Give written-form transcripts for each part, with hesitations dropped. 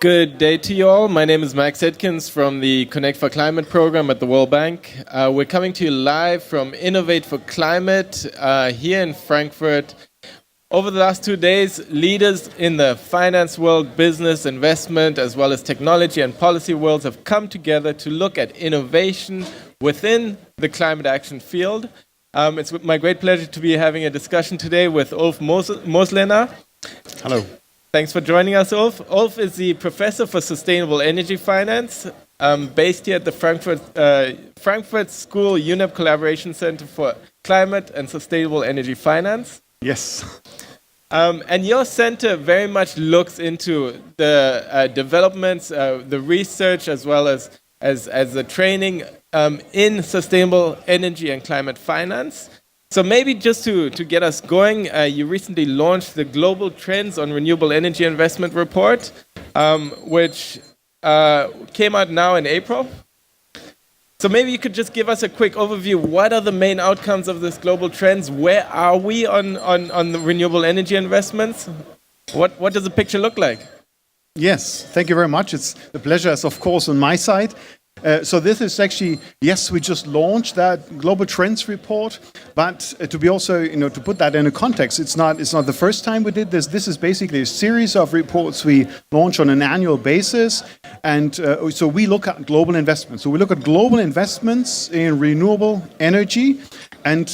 Good day to you all. My name is Max Edkins from the Connect for Climate program at the World Bank. We're coming to you live from Innovate for Climate here in Frankfurt. Over the last 2 days, leaders in the finance world, business, investment, as well as technology and policy worlds have come together to look at innovation within the climate action field. It's my great pleasure to be having a discussion today with Ulf Moslener. Hello. Thanks for joining us, Ulf. Ulf is the Professor for Sustainable Energy Finance, based here at the Frankfurt School UNEP Collaboration Center for Climate and Sustainable Energy Finance. Yes. And your center very much looks into the developments, the research, as well as the training in sustainable energy and climate finance. So maybe just to get us going, you recently launched the Global Trends on Renewable Energy Investment report, which came out now in April. So maybe you could just give us a quick overview. What are the main outcomes of this Global Trends? Where are we on the renewable energy investments? What does the picture look like? Yes, thank you very much. It's the pleasure is, of course, on my side. So this is actually, yes, we just launched that Global Trends report, but to be also, to put that in a context, it's not the first time we did this. This is basically a series of reports we launch on an annual basis, and so we look at global investments. So we look at global investments in renewable energy, and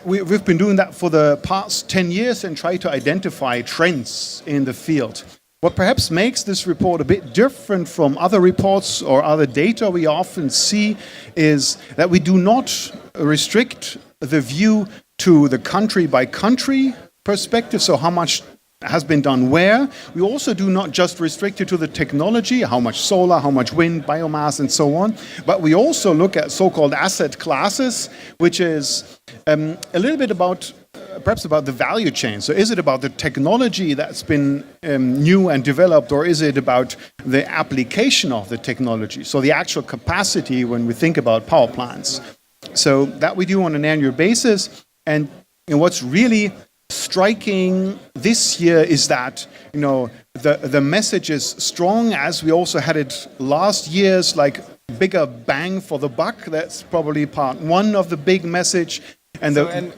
we've been doing that for the past 10 years and try to identify trends in the field. What perhaps makes this report a bit different from other reports or other data we often see is that we do not restrict the view to the country-by-country perspective, so how much has been done where. We also do not just restrict it to the technology, how much solar, how much wind, biomass, and so on, but we also look at so-called asset classes, which is a little bit about perhaps about the value chain. So is it about the technology that's been new and developed, or is it about the application of the technology? So the actual capacity when we think about power plants. So that we do on an annual basis. And what's really striking this year is that the message is strong, as we also had it last year's, like bigger bang for the buck. That's probably part one of the big message. And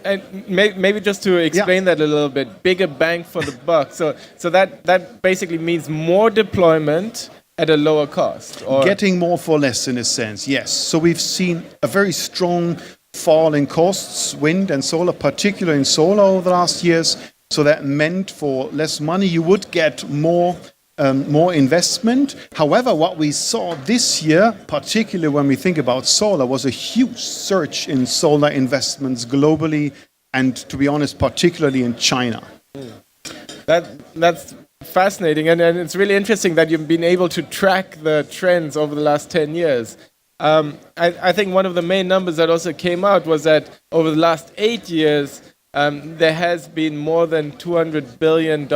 maybe just to explain that a little bit, bigger bang for the buck. So that basically means more deployment at a lower cost. Or getting more for less, in a sense, yes. So we've seen a very strong fall in costs, wind and solar, particularly in solar over the last years. So that meant for less money you would get more investment. However, what we saw this year, particularly when we think about solar, was a huge surge in solar investments globally, and to be honest, particularly in China. That's fascinating, and it's really interesting that you've been able to track the trends over the last 10 years. I think one of the main numbers that also came out was that over the last 8 years, there has been more than $200 billion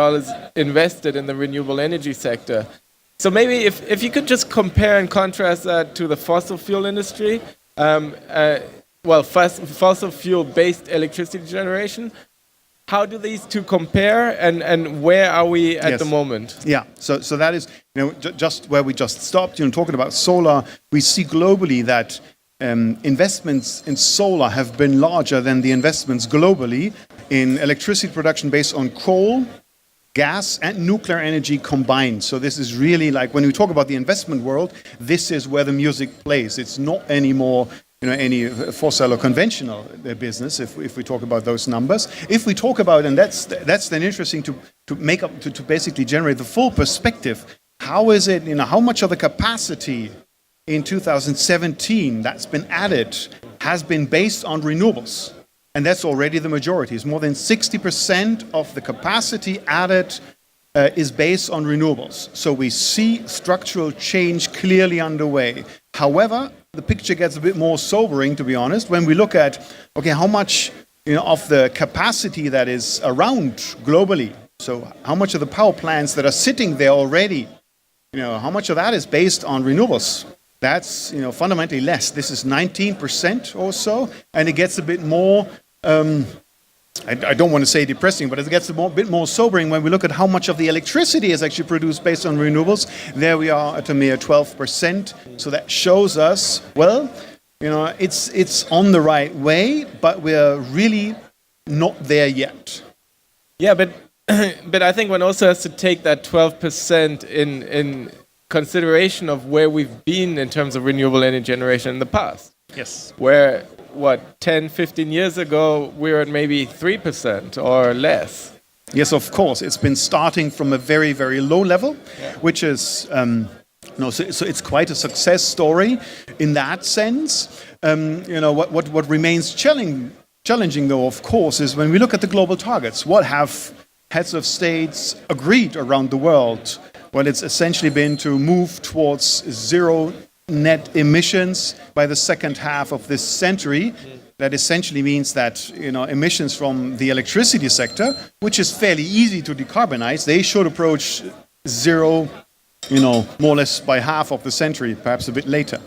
invested in the renewable energy sector. So maybe if you could just compare and contrast that to the fossil fuel industry, fossil fuel-based electricity generation, how do these two compare, and where are we at the moment? Yeah, so that is just where we just stopped. Talking about solar, we see globally that investments in solar have been larger than the investments globally in electricity production based on coal, gas, and nuclear energy combined. So this is really like when we talk about the investment world, this is where the music plays. It's not anymore any fossil or conventional business if we talk about those numbers. If we talk about, and that's then interesting to basically generate the full perspective. How is it, how much of the capacity in 2017 that's been added has been based on renewables, and that's already the majority. It's more than 60% of the capacity added is based on renewables. So we see structural change clearly underway. However, the picture gets a bit more sobering, to be honest, when we look at how much of the capacity that is around globally. So how much of the power plants that are sitting there already, how much of that is based on renewables? That's fundamentally less. This is 19% or so, and it gets a bit more I don't want to say depressing, but it gets a bit more sobering when we look at how much of the electricity is actually produced based on renewables. There we are at a mere 12%. So that shows us, well, it's on the right way, but we're really not there yet. Yeah, but but I think one also has to take that 12% in consideration of where we've been in terms of renewable energy generation in the past. Yes. Where, 10, 15 years ago, we were at maybe 3% or less. Yes, of course. It's been starting from a very, very low level, which is, so it's quite a success story in that sense. What remains challenging, though, of course, is when we look at the global targets. What have heads of states agreed around the world? Well, it's essentially been to move towards zero net emissions by the second half of this century. That essentially means that emissions from the electricity sector, which is fairly easy to decarbonize, they should approach zero, more or less by half of the century, perhaps a bit later.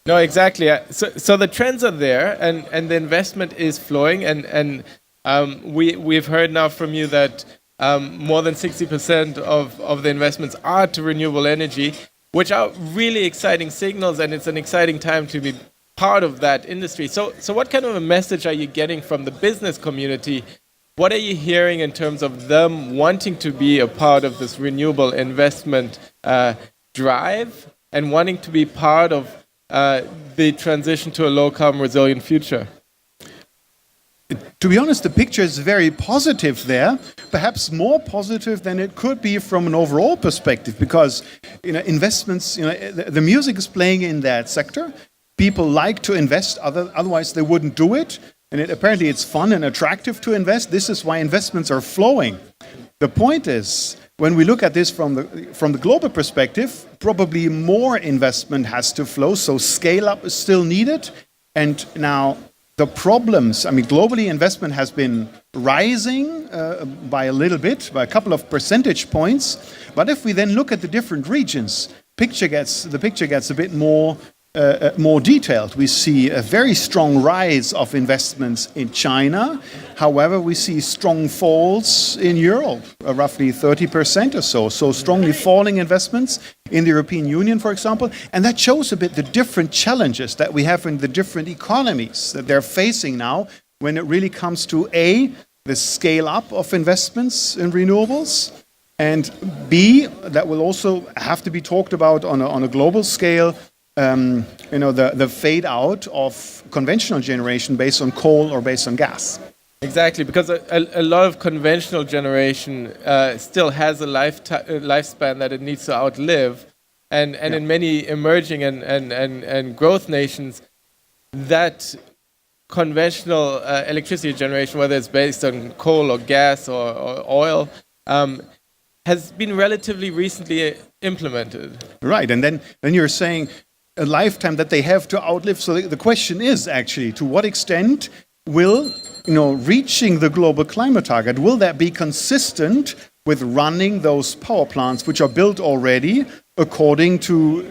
No, exactly. So the trends are there, and the investment is flowing, and we've heard now from you that more than 60% of the investments are to renewable energy, which are really exciting signals, and it's an exciting time to be part of that industry. So what kind of a message are you getting from the business community? What are you hearing in terms of them wanting to be a part of this renewable investment drive and wanting to be part of the transition to a low-carbon resilient future? To be honest, the picture is very positive there, perhaps more positive than it could be from an overall perspective, because investments, the music is playing in that sector. People like to invest, otherwise they wouldn't do it. And apparently it's fun and attractive to invest. This is why investments are flowing. The point is, when we look at this from the global perspective, probably more investment has to flow, so scale up is still needed. And now the problems, globally investment has been rising by a little bit, by a couple of percentage points. But if we then look at the different regions, the picture gets a bit more detailed. We see a very strong rise of investments in China. However, we see strong falls in Europe, roughly 30% or so. So strongly falling investments in the European Union, for example. And that shows a bit the different challenges that we have in the different economies that they're facing now when it really comes to A, the scale up of investments in renewables, and B, that will also have to be talked about on a global scale, the fade out of conventional generation based on coal or based on gas. Exactly, because a lot of conventional generation still has a lifespan that it needs to outlive, and in many emerging and growth nations, that conventional electricity generation, whether it's based on coal or gas or oil, has been relatively recently implemented. Right, and then you're saying a lifetime that they have to outlive. So the question is actually, to what extent will reaching the global climate target, will that be consistent with running those power plants which are built already according to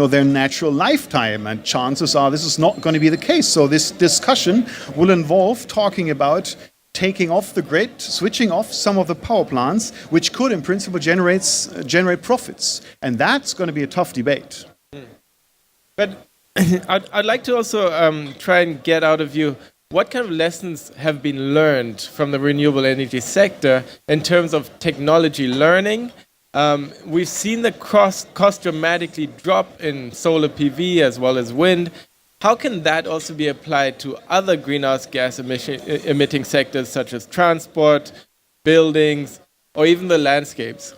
their natural lifetime? And chances are this is not going to be the case. So this discussion will involve talking about taking off the grid, switching off some of the power plants, which could in principle generate profits. And that's going to be a tough debate. But I'd like to also try and get out of you what kind of lessons have been learned from the renewable energy sector in terms of technology learning. We've seen the cost dramatically drop in solar PV as well as wind. How can that also be applied to other greenhouse gas emitting sectors such as transport, buildings, or even the landscapes?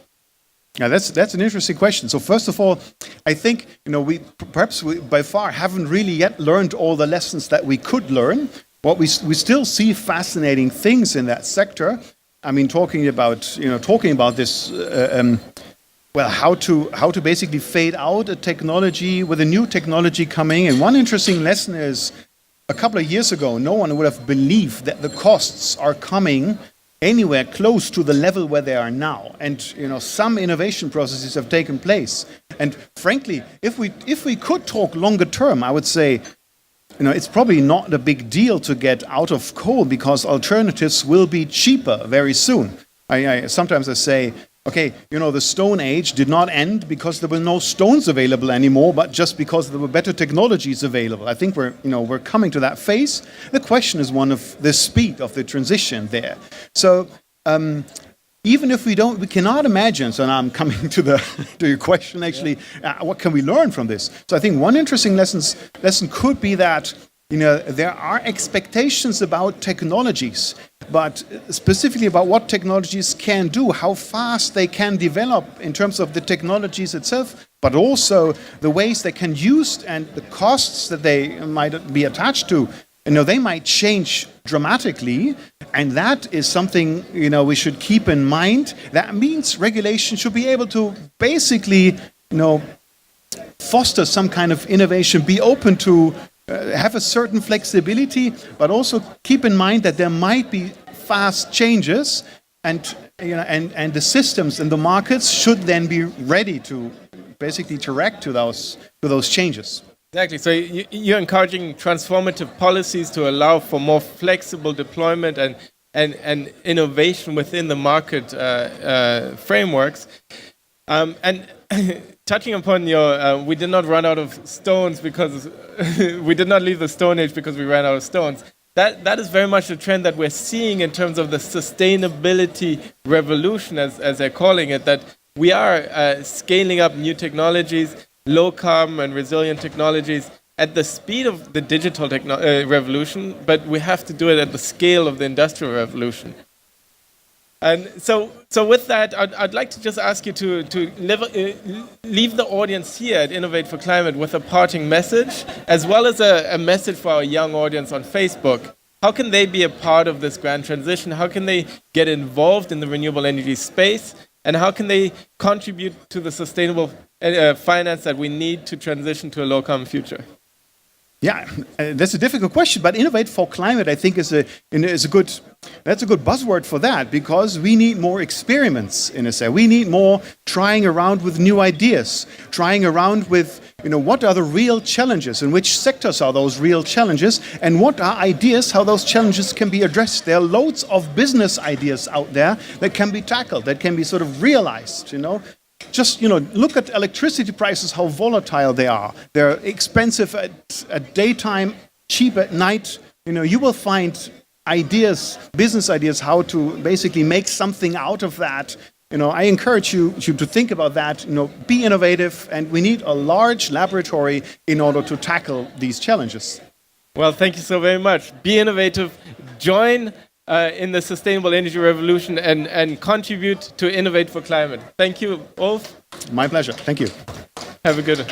Yeah, that's an interesting question. So first of all, I think we by far haven't really yet learned all the lessons that we could learn. But we still see fascinating things in that sector. Talking about this, how to basically fade out a technology with a new technology coming. And one interesting lesson is, a couple of years ago, no one would have believed that the costs are coming anywhere close to the level where they are now. And some innovation processes have taken place. And frankly, if we could talk longer term, I would say it's probably not a big deal to get out of coal because alternatives will be cheaper very soon. Sometimes I say, okay, the Stone Age did not end because there were no stones available anymore, but just because there were better technologies available. I think we're coming to that phase. The question is one of the speed of the transition there. So even if we cannot imagine. So now I'm coming to your question. Actually, what can we learn from this? So I think one interesting lesson could be that there are expectations about technologies, but specifically about what technologies can do, how fast they can develop in terms of the technologies itself, but also the ways they can use and the costs that they might be attached to. They might change dramatically, and that is something we should keep in mind. That means regulation should be able to basically foster some kind of innovation, be open to have a certain flexibility, but also keep in mind that there might be fast changes, and the systems and the markets should then be ready to basically react to those changes. Exactly. So you're encouraging transformative policies to allow for more flexible deployment and innovation within the market frameworks. And touching upon your, we did not run out of stones because we did not leave the Stone Age because we ran out of stones. That is very much the trend that we're seeing in terms of the sustainability revolution, as they're calling it, that we are scaling up new technologies, low carbon and resilient technologies at the speed of the digital revolution, but we have to do it at the scale of the industrial revolution. And so with that, I'd like to just ask you to leave the audience here at Innovate for Climate with a parting message, as well as a message for our young audience on Facebook. How can they be a part of this grand transition? How can they get involved in the renewable energy space? And how can they contribute to the sustainable finance that we need to transition to a low-carbon future? Yeah, that's a difficult question, but Innovate for Climate, I think, that's a good buzzword for that, because we need more experiments, in a sense. We need more trying around with new ideas, trying around with, what are the real challenges, in which sectors are those real challenges, and what are ideas, how those challenges can be addressed. There are loads of business ideas out there that can be tackled, that can be sort of realized, Just, look at electricity prices, how volatile they are. They're expensive at daytime, cheap at night. You will find ideas, business ideas, how to basically make something out of that. I encourage you to think about that, be innovative, and we need a large laboratory in order to tackle these challenges. Well, thank you so very much. Be innovative, join in the sustainable energy revolution, and contribute to Innovate for Climate. Thank you, Ulf. My pleasure. Thank you. Have a good one.